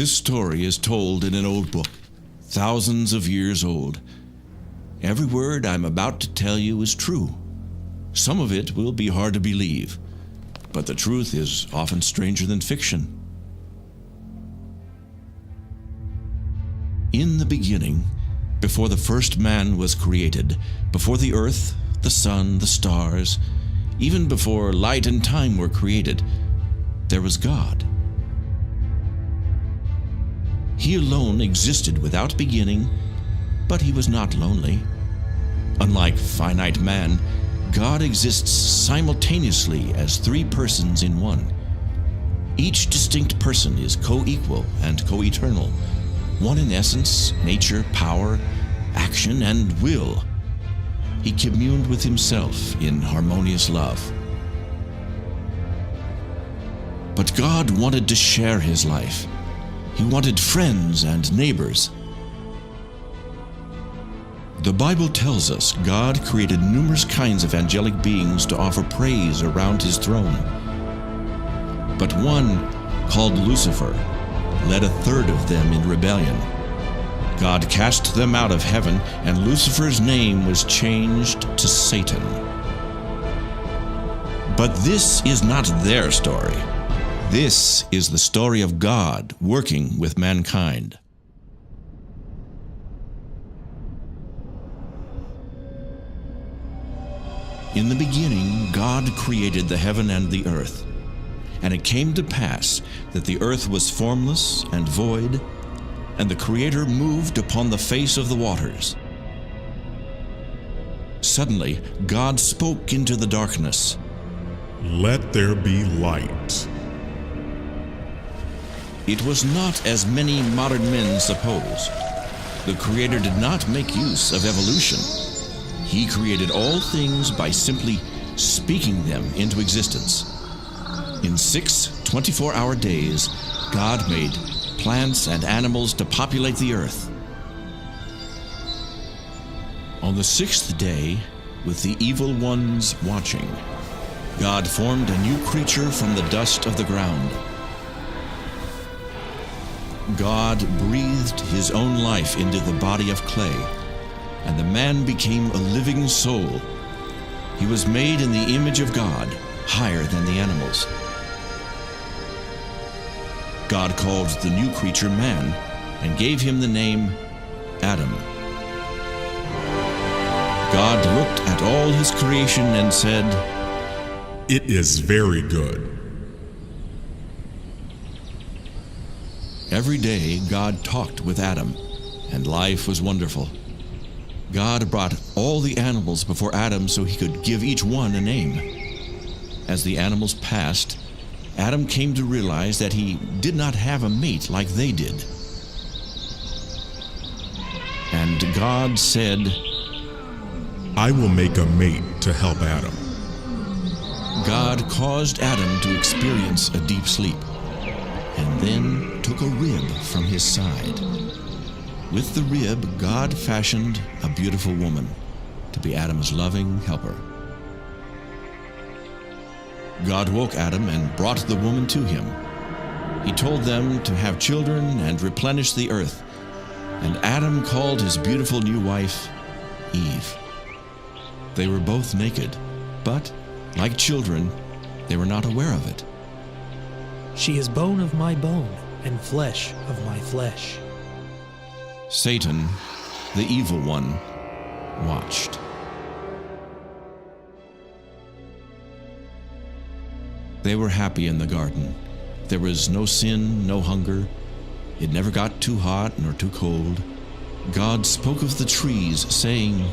This story is told in an old book, thousands of years old. Every word I'm about to tell you is true. Some of it will be hard to believe, but the truth is often stranger than fiction. In the beginning, before the first man was created, before the earth, the sun, the stars, even before light and time were created, there was God. He alone existed without beginning, but he was not lonely. Unlike finite man, God exists simultaneously as three persons in one. Each distinct person is co-equal and co-eternal, one in essence, nature, power, action, and will. He communed with himself in harmonious love. But God wanted to share his life. He wanted friends and neighbors. The Bible tells us God created numerous kinds of angelic beings to offer praise around his throne. But one, called Lucifer, led a third of them in rebellion. God cast them out of heaven, and Lucifer's name was changed to Satan. But this is not their story. This is the story of God working with mankind. In the beginning, God created the heaven and the earth. And it came to pass that the earth was formless and void, and the Creator moved upon the face of the waters. Suddenly, God spoke into the darkness. "Let there be light." It was not as many modern men suppose. The Creator did not make use of evolution. He created all things by simply speaking them into existence. In 6 24-hour days, God made plants and animals to populate the earth. On the 6th day, with the evil ones watching, God formed a new creature from the dust of the ground. God breathed his own life into the body of clay, and the man became a living soul. He was made in the image of God, higher than the animals. God called the new creature man and gave him the name Adam. God looked at all his creation and said, "It is very good." Every day God talked with Adam, and life was wonderful. God brought all the animals before Adam so he could give each one a name. As the animals passed, Adam came to realize that he did not have a mate like they did. And God said, "I will make a mate to help Adam." God caused Adam to experience a deep sleep, and then took a rib from his side. With the rib, God fashioned a beautiful woman to be Adam's loving helper. God woke Adam and brought the woman to him. He told them to have children and replenish the earth, and Adam called his beautiful new wife Eve. They were both naked, but, like children, they were not aware of it. "She is bone of my bone and flesh of my flesh." Satan, the evil one, watched. They were happy in the garden. There was no sin, no hunger. It never got too hot nor too cold. God spoke of the trees, saying,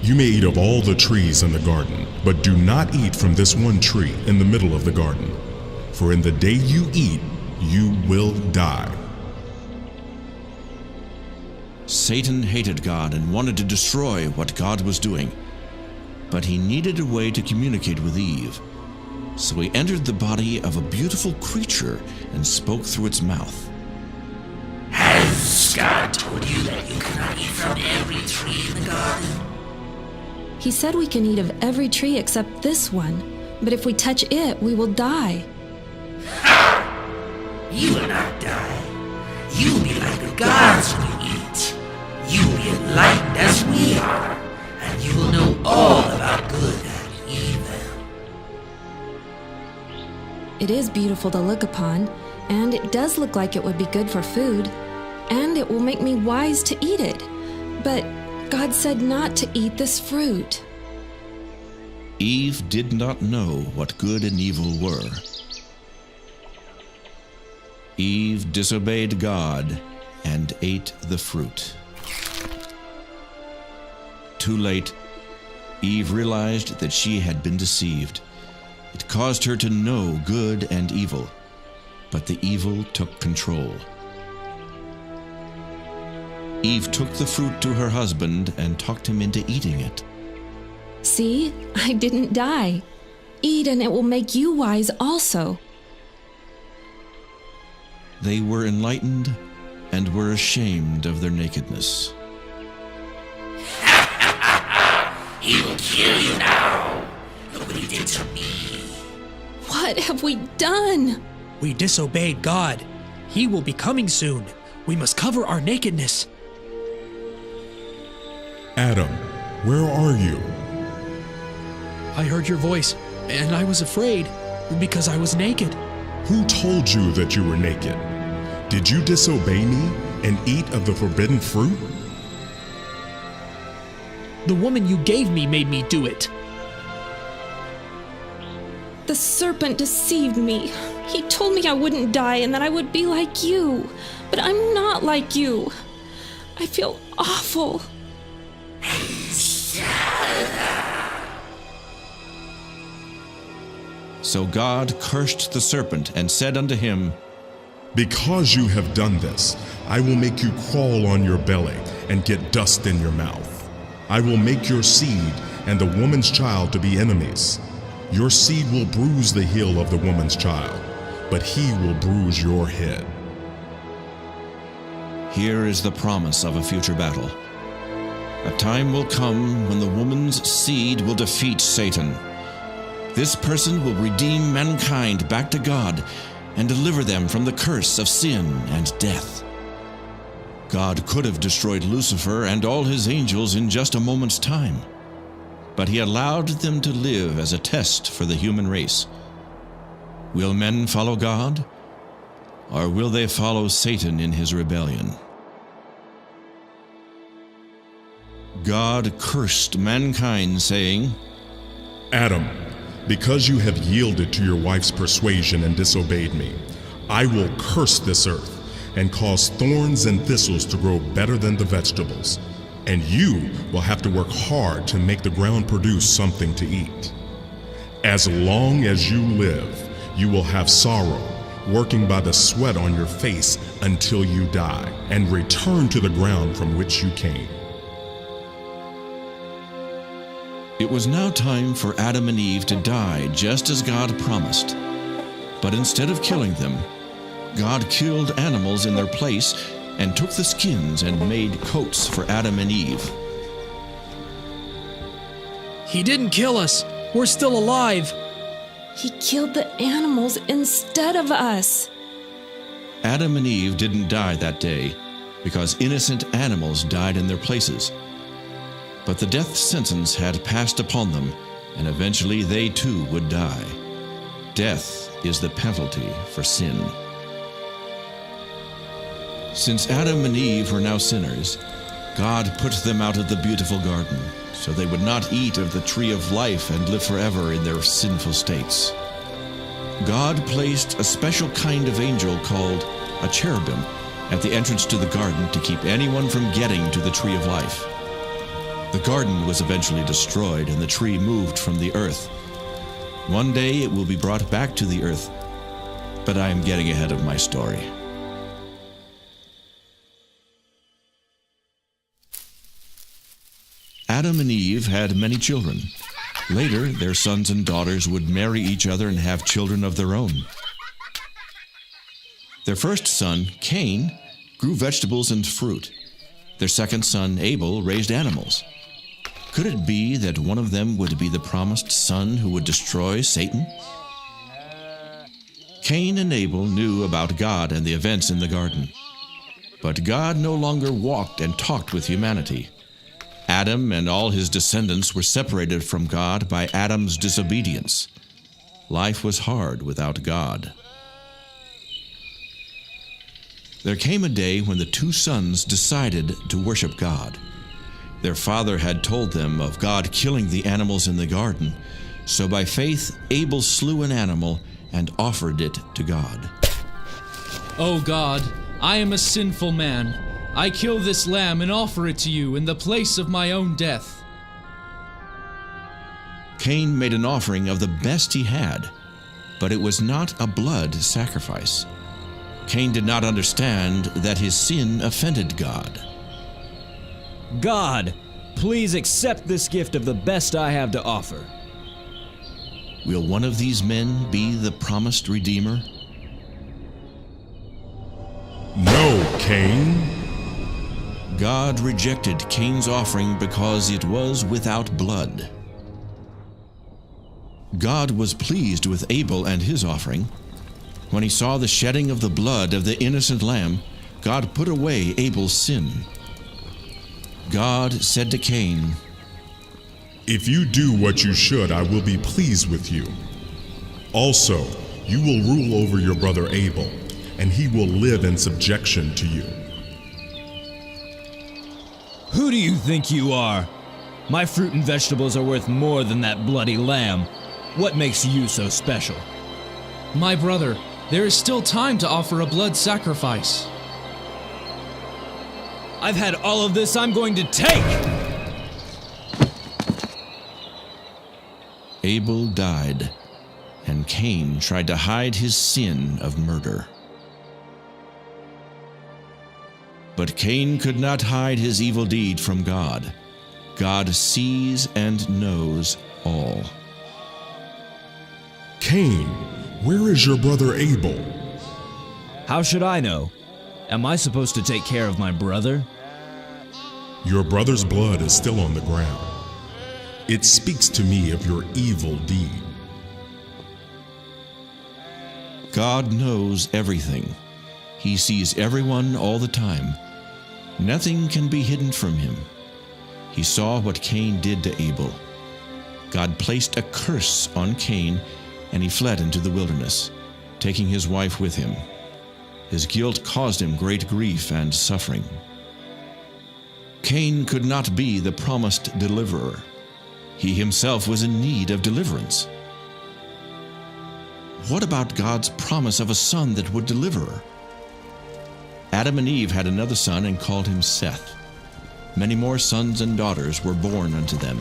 "You may eat of all the trees in the garden, but do not eat from this one tree in the middle of the garden. For in the day you eat, you will die." Satan hated God and wanted to destroy what God was doing. But he needed a way to communicate with Eve. So he entered the body of a beautiful creature and spoke through its mouth. "Has God told you that you cannot eat from every tree in the garden?" He said we can eat of every tree except this one, but if we touch it, we will die. You will not die. You'll be like the gods when you eat. You'll be enlightened as we are, and you will know all about good and evil. It is beautiful to look upon, and it does look like it would be good for food, and it will make me wise to eat it. But God said not to eat this fruit. Eve did not know what good and evil were. Eve disobeyed God and ate the fruit. Too late, Eve realized that she had been deceived. It caused her to know good and evil, but the evil took control. Eve took the fruit to her husband and talked him into eating it. See, I didn't die. Eat and it will make you wise also. They were enlightened and were ashamed of their nakedness. He will kill you now. Look what he did to me. What have we done? We disobeyed God. He will be coming soon. We must cover our nakedness. Adam, where are you? I heard your voice, and I was afraid because I was naked. Who told you that you were naked? Did you disobey me and eat of the forbidden fruit? The woman you gave me made me do it. The serpent deceived me. He told me I wouldn't die and that I would be like you. But I'm not like you. I feel awful. So God cursed the serpent and said unto him, Because you have done this, I will make you crawl on your belly and get dust in your mouth. I will make your seed and the woman's child to be enemies. Your seed will bruise the heel of the woman's child, but he will bruise your head. Here is the promise of a future battle. A time will come when the woman's seed will defeat Satan. This person will redeem mankind back to God and deliver them from the curse of sin and death. God could have destroyed Lucifer and all his angels in just a moment's time, but he allowed them to live as a test for the human race. Will men follow God, or will they follow Satan in his rebellion? God cursed mankind, saying, Adam, because you have yielded to your wife's persuasion and disobeyed me, I will curse this earth and cause thorns and thistles to grow better than the vegetables, and you will have to work hard to make the ground produce something to eat. As long as you live, you will have sorrow, working by the sweat on your face until you die, and return to the ground from which you came. It was now time for Adam and Eve to die, just as God promised. But instead of killing them, God killed animals in their place and took the skins and made coats for Adam and Eve. He didn't kill us. We're still alive. He killed the animals instead of us. Adam and Eve didn't die that day because innocent animals died in their places. But the death sentence had passed upon them, and eventually they too would die. Death is the penalty for sin. Since Adam and Eve were now sinners, God put them out of the beautiful garden, so they would not eat of the tree of life and live forever in their sinful states. God placed a special kind of angel called a cherubim at the entrance to the garden to keep anyone from getting to the tree of life. The garden was eventually destroyed and the tree moved from the earth. One day it will be brought back to the earth, but I am getting ahead of my story. Adam and Eve had many children. Later, their sons and daughters would marry each other and have children of their own. Their first son, Cain, grew vegetables and fruit. Their second son, Abel, raised animals. Could it be that one of them would be the promised son who would destroy Satan? Cain and Abel knew about God and the events in the garden. But God no longer walked and talked with humanity. Adam and all his descendants were separated from God by Adam's disobedience. Life was hard without God. There came a day when the two sons decided to worship God. Their father had told them of God killing the animals in the garden, so by faith Abel slew an animal and offered it to God. "O God, I am a sinful man. I kill this lamb and offer it to you in the place of my own death." Cain made an offering of the best he had, but it was not a blood sacrifice. Cain did not understand that his sin offended God. God, please accept this gift of the best I have to offer. Will one of these men be the promised Redeemer? No, Cain. God rejected Cain's offering because it was without blood. God was pleased with Abel and his offering. When he saw the shedding of the blood of the innocent lamb, God put away Abel's sin. God said to Cain, If you do what you should, I will be pleased with you. Also, you will rule over your brother Abel, and he will live in subjection to you. Who do you think you are? My fruit and vegetables are worth more than that bloody lamb. What makes you so special? "My brother, there is still time to offer a blood sacrifice." I've had all of this I'm going to take! Abel died, and Cain tried to hide his sin of murder. But Cain could not hide his evil deed from God. God sees and knows all. Cain, where is your brother Abel? How should I know? Am I supposed to take care of my brother? Your brother's blood is still on the ground. It speaks to me of your evil deed. God knows everything. He sees everyone all the time. Nothing can be hidden from him. He saw what Cain did to Abel. God placed a curse on Cain, and he fled into the wilderness, taking his wife with him. His guilt caused him great grief and suffering. Cain could not be the promised deliverer. He himself was in need of deliverance. What about God's promise of a son that would deliver? Adam and Eve had another son and called him Seth. Many more sons and daughters were born unto them.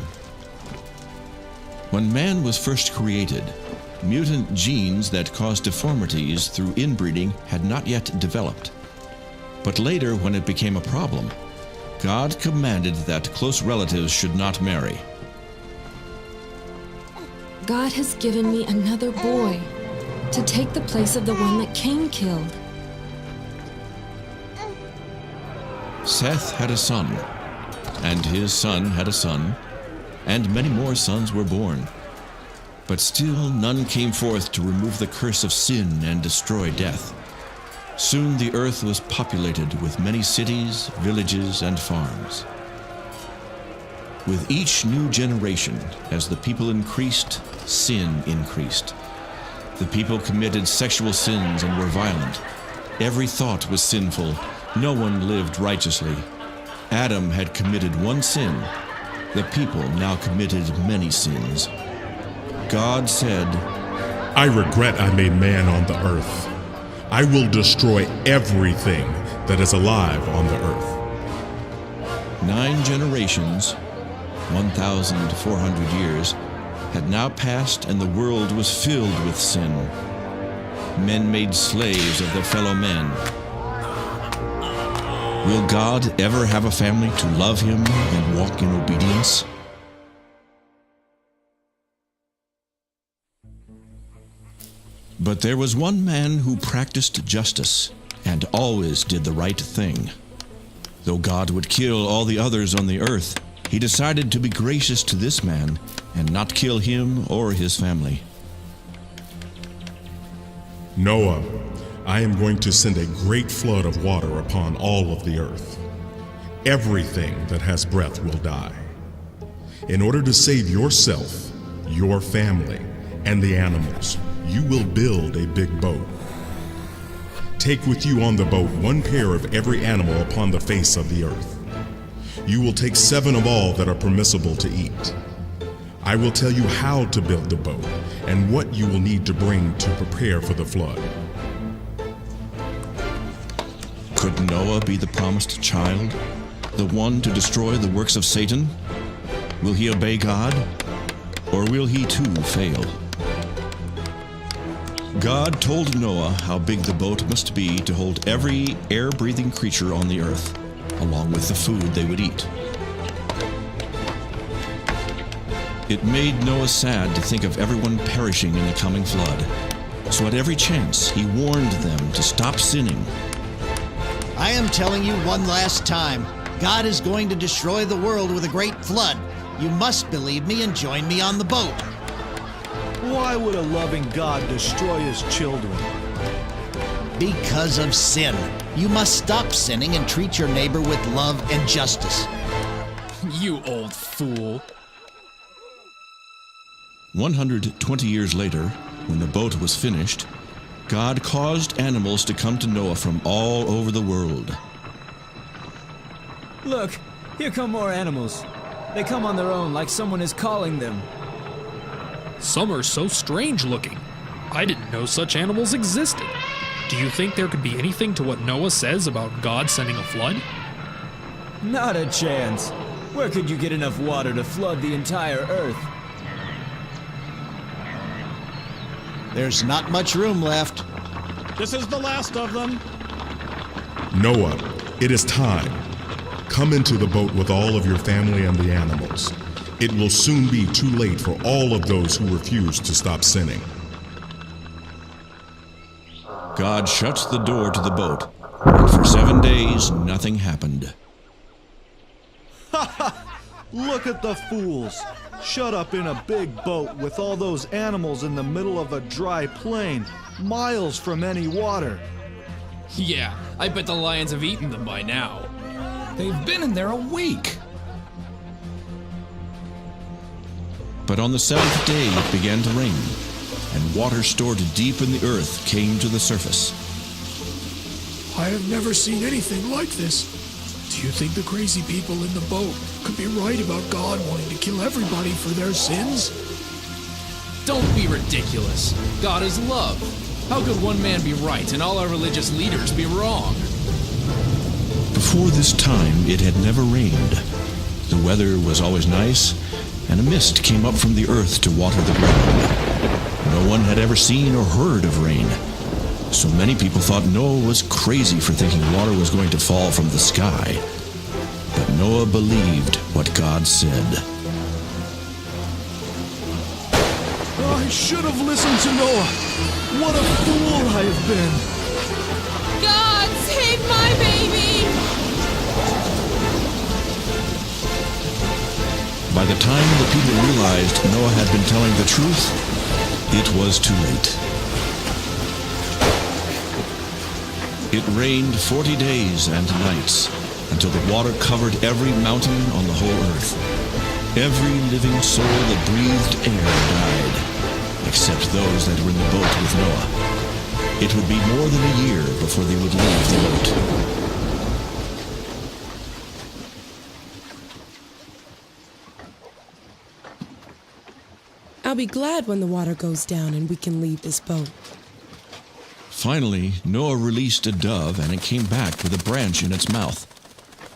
When man was first created, mutant genes that caused deformities through inbreeding had not yet developed. But later, when it became a problem, God commanded that close relatives should not marry. God has given me another boy to take the place of the one that Cain killed. Seth had a son, and his son had a son, and many more sons were born. But still none came forth to remove the curse of sin and destroy death. Soon the earth was populated with many cities, villages, and farms. With each new generation, as the people increased, sin increased. The people committed sexual sins and were violent. Every thought was sinful. No one lived righteously. Adam had committed one sin. The people now committed many sins. God said, I regret I made man on the earth. I will destroy everything that is alive on the earth. 9 generations, 1,400 years, had now passed, and the world was filled with sin. Men made slaves of their fellow men. Will God ever have a family to love him and walk in obedience? But there was one man who practiced justice and always did the right thing. Though God would kill all the others on the earth, he decided to be gracious to this man and not kill him or his family. Noah, I am going to send a great flood of water upon all of the earth. Everything that has breath will die. In order to save yourself, your family, and the animals, you will build a big boat. Take with you on the boat 1 pair of every animal upon the face of the earth. You will take 7 of all that are permissible to eat. I will tell you how to build the boat and what you will need to bring to prepare for the flood. Could Noah be the promised child, the one to destroy the works of Satan? Will he obey God, or will he too fail? God told Noah how big the boat must be to hold every air-breathing creature on the earth, along with the food they would eat. It made Noah sad to think of everyone perishing in the coming flood. So at every chance, he warned them to stop sinning. I am telling you one last time, God is going to destroy the world with a great flood. You must believe me and join me on the boat. Why would a loving God destroy his children? Because of sin. You must stop sinning and treat your neighbor with love and justice. You old fool. 120 years later, when the boat was finished, God caused animals to come to Noah from all over the world. Look, here come more animals. They come on their own like someone is calling them. Some are so strange looking. I didn't know such animals existed. Do you think there could be anything to what Noah says about God sending a flood? Not a chance. Where could you get enough water to flood the entire earth? There's not much room left. This is the last of them. Noah, it is time. Come into the boat with all of your family and the animals. It will soon be too late for all of those who refuse to stop sinning. God shuts the door to the boat, and for 7 days, nothing happened. Look at the fools. Shut up in a big boat with all those animals in the middle of a dry plain, miles from any water. Yeah, I bet the lions have eaten them by now. They've been in there a week. But on the 7th day it began to rain, and water stored deep in the earth came to the surface. I have never seen anything like this. Do you think the crazy people in the boat could be right about God wanting to kill everybody for their sins? Don't be ridiculous. God is love. How could one man be right and all our religious leaders be wrong? Before this time, it had never rained. The weather was always nice, and a mist came up from the earth to water the ground. No one had ever seen or heard of rain. So many people thought Noah was crazy for thinking water was going to fall from the sky. But Noah believed what God said. I should have listened to Noah. What a fool I have been. God, save my baby! By the time the people realized Noah had been telling the truth, it was too late. It rained 40 days and nights until the water covered every mountain on the whole earth. Every living soul that breathed air died, except those that were in the boat with Noah. It would be more than a year before they would leave the boat. I'll be glad when the water goes down and we can leave this boat. Finally, Noah released a dove, and it came back with a branch in its mouth,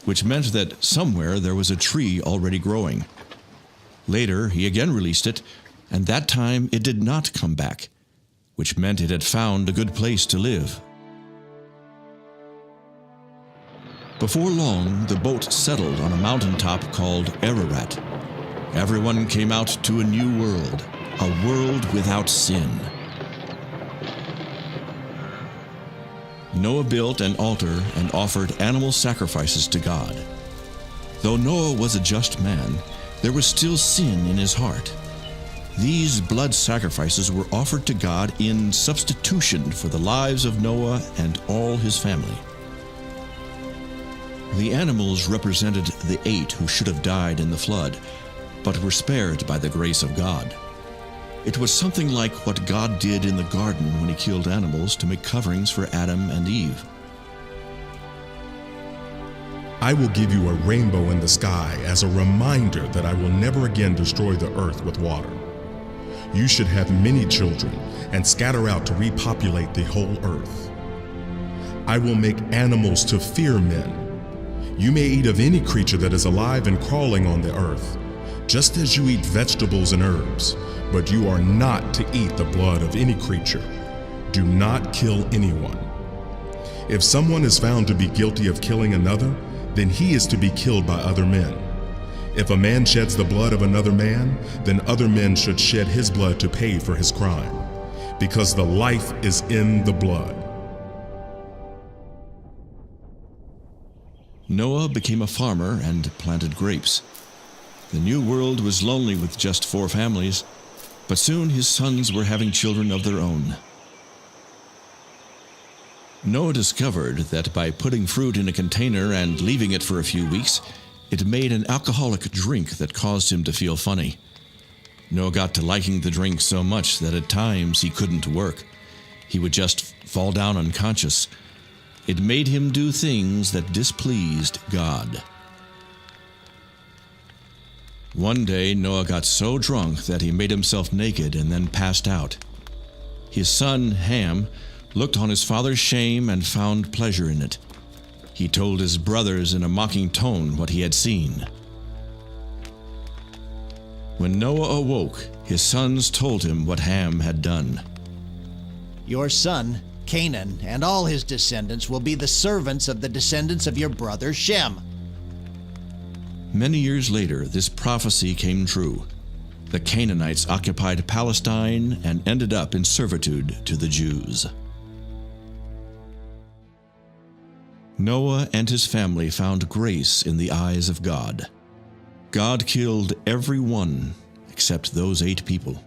which meant that somewhere there was a tree already growing. Later, he again released it, and that time it did not come back, which meant it had found a good place to live. Before long, the boat settled on a mountaintop called Ararat. Everyone came out to a new world, a world without sin. Noah built an altar and offered animal sacrifices to God. Though Noah was a just man, there was still sin in his heart. These blood sacrifices were offered to God in substitution for the lives of Noah and all his family. The animals represented the 8 who should have died in the flood, but were spared by the grace of God. It was something like what God did in the garden when he killed animals to make coverings for Adam and Eve. I will give you a rainbow in the sky as a reminder that I will never again destroy the earth with water. You should have many children and scatter out to repopulate the whole earth. I will make animals to fear men. You may eat of any creature that is alive and crawling on the earth, just as you eat vegetables and herbs, but you are not to eat the blood of any creature. Do not kill anyone. If someone is found to be guilty of killing another, then he is to be killed by other men. If a man sheds the blood of another man, then other men should shed his blood to pay for his crime, because the life is in the blood. Noah became a farmer and planted grapes. The new world was lonely with just 4 families, but soon his sons were having children of their own. Noah discovered that by putting fruit in a container and leaving it for a few weeks, it made an alcoholic drink that caused him to feel funny. Noah got to liking the drink so much that at times he couldn't work. He would just fall down unconscious. It made him do things that displeased God. One day, Noah got so drunk that he made himself naked and then passed out. His son, Ham, looked on his father's shame and found pleasure in it. He told his brothers in a mocking tone what he had seen. When Noah awoke, his sons told him what Ham had done. Your son, Canaan, and all his descendants will be the servants of the descendants of your brother Shem. Many years later, this prophecy came true. The Canaanites occupied Palestine and ended up in servitude to the Jews. Noah and his family found grace in the eyes of God. God killed every one except those 8 people.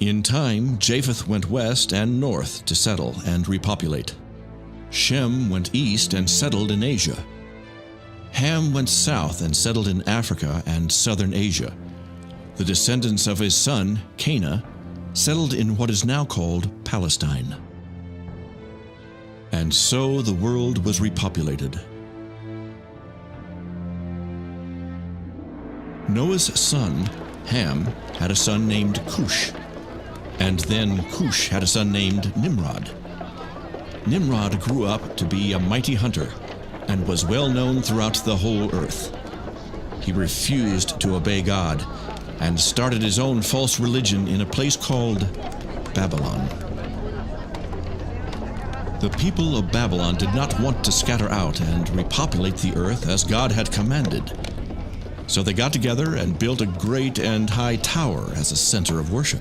In time, Japheth went west and north to settle and repopulate. Shem went east and settled in Asia. Ham went south and settled in Africa and southern Asia. The descendants of his son, Canaan, settled in what is now called Palestine. And so the world was repopulated. Noah's son, Ham, had a son named Cush, and then Cush had a son named Nimrod. Nimrod grew up to be a mighty hunter and was well known throughout the whole earth. He refused to obey God and started his own false religion in a place called Babylon. The people of Babylon did not want to scatter out and repopulate the earth as God had commanded. So they got together and built a great and high tower as a center of worship.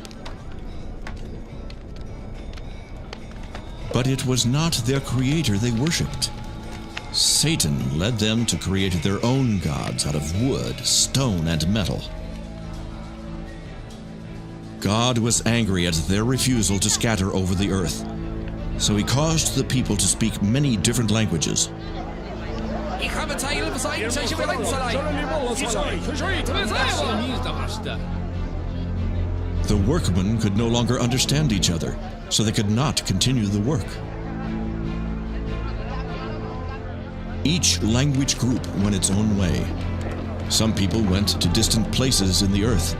But it was not their creator they worshipped. Satan led them to create their own gods out of wood, stone, and metal. God was angry at their refusal to scatter over the earth. So he caused the people to speak many different languages. The workmen could no longer understand each other, so they could not continue the work. Each language group went its own way. Some people went to distant places in the earth.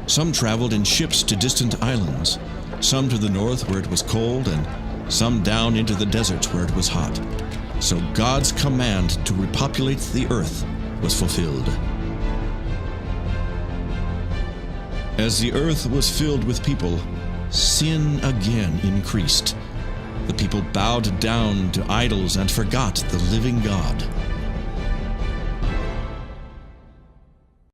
Some traveled in ships to distant islands. Some to the north where it was cold, and some down into the desert where it was hot. So God's command to repopulate the earth was fulfilled. As the earth was filled with people, sin again increased. The people bowed down to idols and forgot the living God.